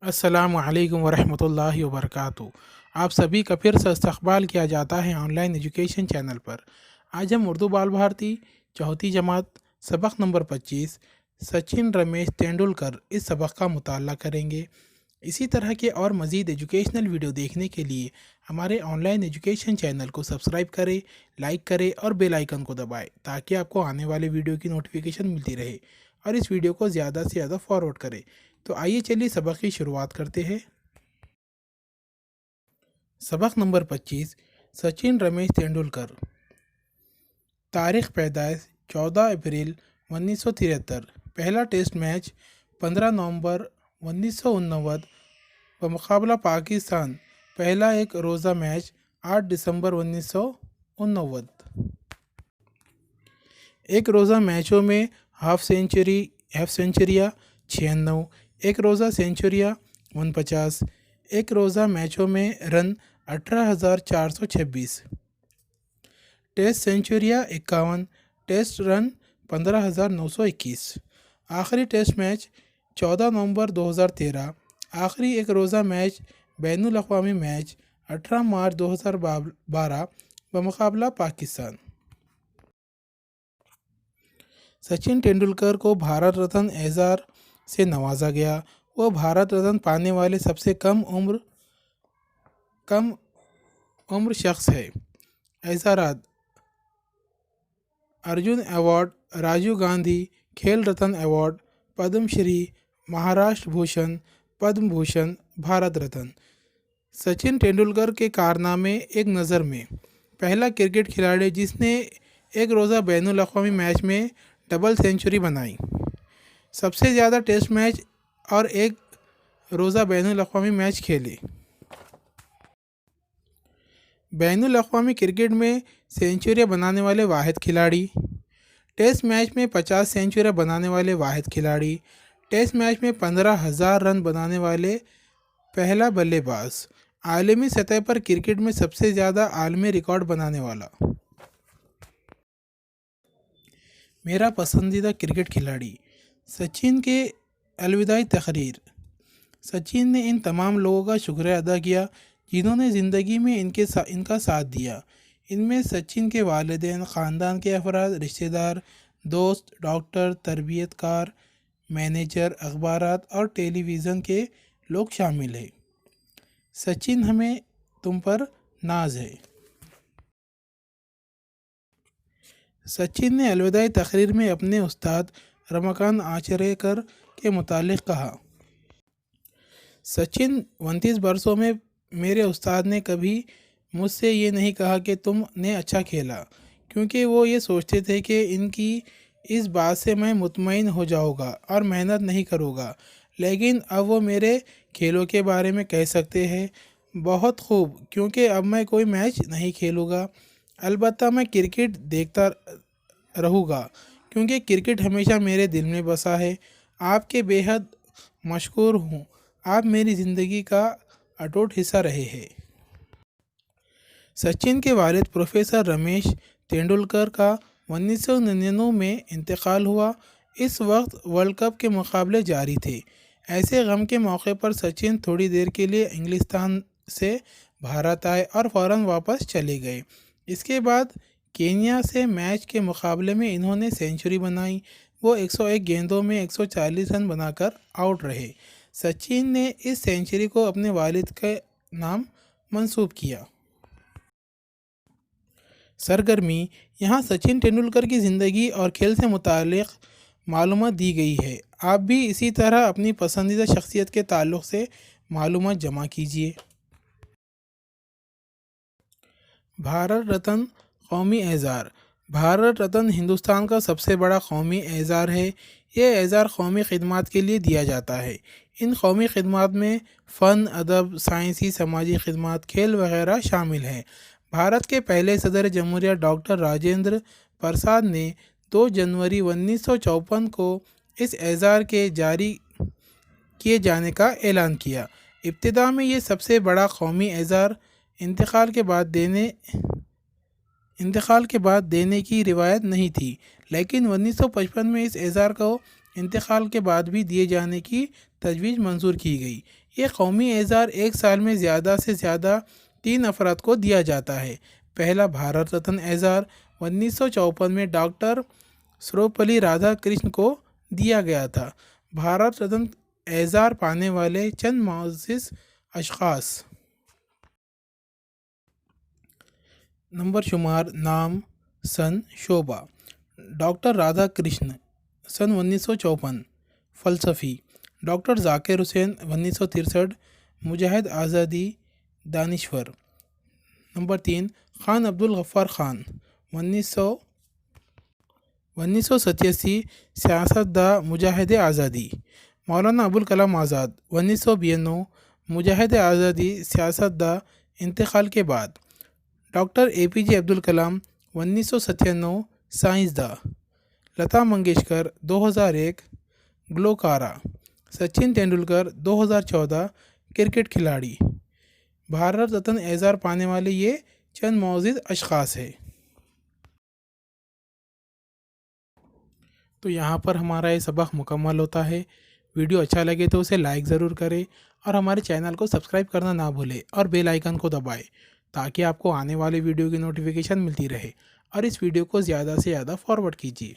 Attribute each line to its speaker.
Speaker 1: السلام علیکم ورحمۃ اللہ وبرکاتہ۔ آپ سبھی کا پھر سے استقبال کیا جاتا ہے آن لائن ایجوکیشن چینل پر۔ آج ہم اردو بال بھارتی چوتھی جماعت سبق نمبر 25 سچن رمیش تینڈولکر اس سبق کا مطالعہ کریں گے۔ اسی طرح کے اور مزید ایجوکیشنل ویڈیو دیکھنے کے لیے ہمارے آن لائن ایجوکیشن چینل کو سبسکرائب کریں، لائک کریں اور بیل آئیکن کو دبائیں تاکہ آپ کو آنے والے ویڈیو کی نوٹیفیکیشن ملتی رہے، اور اس ویڈیو کو زیادہ سے زیادہ فارورڈ کریں۔ تو آئیے چلیے سبق کی شروعات کرتے ہیں۔ سبق نمبر 25 سچن رمیش تینڈولکر۔ تاریخ پیدائش 14 اپریل 1973۔ پہلا ٹیسٹ میچ 15 نومبر 1989 بمقابلہ پاکستان۔ پہلا ایک روزہ میچ 8 دسمبر 1989۔ ایک روزہ میچوں میں ہاف سینچریاں 96، ایک روزہ سینچریاں 49، ایک روزہ میچوں میں رن 18,426، ٹیسٹ سینچریاں 51، ٹیسٹ رن 15,921۔ آخری ٹیسٹ میچ 14 نومبر 2013۔ آخری ایک روزہ میچ بین الاقوامی میچ 18 مارچ 2012 بمقابلہ پاکستان۔ سچن تینڈولکر کو بھارت رتن اعزاز سے نوازا گیا۔ وہ بھارت رتن پانے والے سب سے کم عمر شخص ہے۔ اعزازات: ارجن ایوارڈ، راجیو گاندھی کھیل رتن ایوارڈ، پدم شری، مہاراشٹر بھوشن، پدم بھوشن، بھارت رتن۔ سچن تینڈولکر کے کارنامے ایک نظر میں: پہلا کرکٹ کھلاڑی جس نے ایک روزہ بین الاقوامی میچ میں ڈبل سینچری بنائی۔ سب سے زیادہ ٹیسٹ میچ اور ایک روزہ بین الاقوامی میچ کھیلے۔ بین الاقوامی کرکٹ میں سینچریاں بنانے والے واحد کھلاڑی۔ ٹیسٹ میچ میں 50 سینچریاں بنانے والے واحد کھلاڑی۔ ٹیسٹ میچ میں 15,000 رن بنانے والے پہلا بلے باز۔ عالمی سطح پر کرکٹ میں سب سے زیادہ عالمی ریکارڈ بنانے والا۔ میرا پسندیدہ کرکٹ کھلاڑی: سچن کے الوداعی تقریر۔ سچن نے ان تمام لوگوں کا شکریہ ادا کیا جنہوں نے زندگی میں ان کا ساتھ دیا۔ ان میں سچن کے والدین، خاندان کے افراد، رشتہ دار، دوست، ڈاکٹر، تربیت کار، مینیجر، اخبارات اور ٹیلی ویژن کے لوگ شامل ہیں۔ سچن، ہمیں تم پر ناز ہے۔ سچن نے الوداعی تقریر میں اپنے استاد رماکانت آچریکر کے متعلق کہا: سچن، 29 برسوں میں میرے استاد نے کبھی مجھ سے یہ نہیں کہا کہ تم نے اچھا کھیلا، کیونکہ وہ یہ سوچتے تھے کہ ان کی اس بات سے میں مطمئن ہو جاؤں گا اور محنت نہیں کروں گا، لیکن اب وہ میرے کھیلوں کے بارے میں کہہ سکتے ہیں: بہت خوب، کیونکہ اب میں کوئی میچ نہیں کھیلوں گا، البتہ میں کرکٹ دیکھتا رہوں گا، کیونکہ کرکٹ ہمیشہ میرے دل میں بسا ہے۔ آپ کے بے حد مشکور ہوں، آپ میری زندگی کا اٹوٹ حصہ رہے ہیں۔ سچن کے والد پروفیسر رمیش تینڈولکر کا 1999 میں انتقال ہوا۔ اس وقت ورلڈ کپ کے مقابلے جاری تھے۔ ایسے غم کے موقع پر سچن تھوڑی دیر کے لیے انگلستان سے بھارت آئے اور فوراً واپس چلے گئے۔ اس کے بعد کینیا سے میچ کے مقابلے میں انہوں نے سینچری بنائی۔ وہ 101 گیندوں میں 140 رن بنا کر آؤٹ رہے۔ سچن نے اس سینچری کو اپنے والد کے نام منسوب کیا۔ سرگرمی: یہاں سچن تینڈولکر کی زندگی اور کھیل سے متعلق معلومات دی گئی ہے۔ آپ بھی اسی طرح اپنی پسندیدہ شخصیت کے تعلق سے معلومات جمع کیجیے۔ بھارت رتن قومی اعزاز۔ بھارت رتن ہندوستان کا سب سے بڑا قومی اعزاز ہے۔ یہ اعزاز قومی خدمات کے لیے دیا جاتا ہے۔ ان قومی خدمات میں فن، ادب، سائنسی، سماجی خدمات، کھیل وغیرہ شامل ہیں۔ بھارت کے پہلے صدر جمہوریہ ڈاکٹر راجندر پرساد نے 2 جنوری 1954 کو اس اعزاز کے جاری کیے جانے کا اعلان کیا۔ ابتدا میں یہ سب سے بڑا قومی اعزاز انتقال کے بعد دینے کی روایت نہیں تھی، لیکن 1955 میں اس اعزاز کو انتقال کے بعد بھی دیے جانے کی تجویز منظور کی گئی۔ یہ قومی اعزاز ایک سال میں زیادہ سے زیادہ 3 افراد کو دیا جاتا ہے۔ پہلا بھارت رتن اعزاز 1954 میں ڈاکٹر سروپلی رادھا کرشن کو دیا گیا تھا۔ بھارت رتن اعزاز پانے والے چند معزز اشخاص: نمبر شمار، نام، سن، شعبہ: ڈاکٹر رادھا کرشن سن 1954 فلسفی، ڈاکٹر ذاکر حسین 1963 مجاہد آزادی دانشور۔ نمبر 3، خان عبدالغفار خان 1987 سیاستداں مجاہد آزادی۔ مولانا ابوالکلام آزاد 1992 مجاہد آزادی سیاستداں۔ انتقال کے بعد ڈاکٹر APJ عبدالکلام 1997 سائنسداں۔ لتا منگیشکر 2001 گلوکارہ۔ سچن تندولکر 2014 کرکٹ کھلاڑی۔ بھارت رتن اعزاز پانے والے یہ چند معزز اشخاص ہیں۔ تو یہاں پر ہمارا یہ سبق مکمل ہوتا ہے۔ ویڈیو اچھا لگے تو اسے لائک ضرور کریں اور ہمارے چینل کو سبسکرائب کرنا نہ بھولیں اور بیل آئیکن کو دبائیں تاکہ آپ کو آنے والے ویڈیو کی نوٹیفیکیشن ملتی رہے، اور اس ویڈیو کو زیادہ سے زیادہ فارورڈ کیجیے۔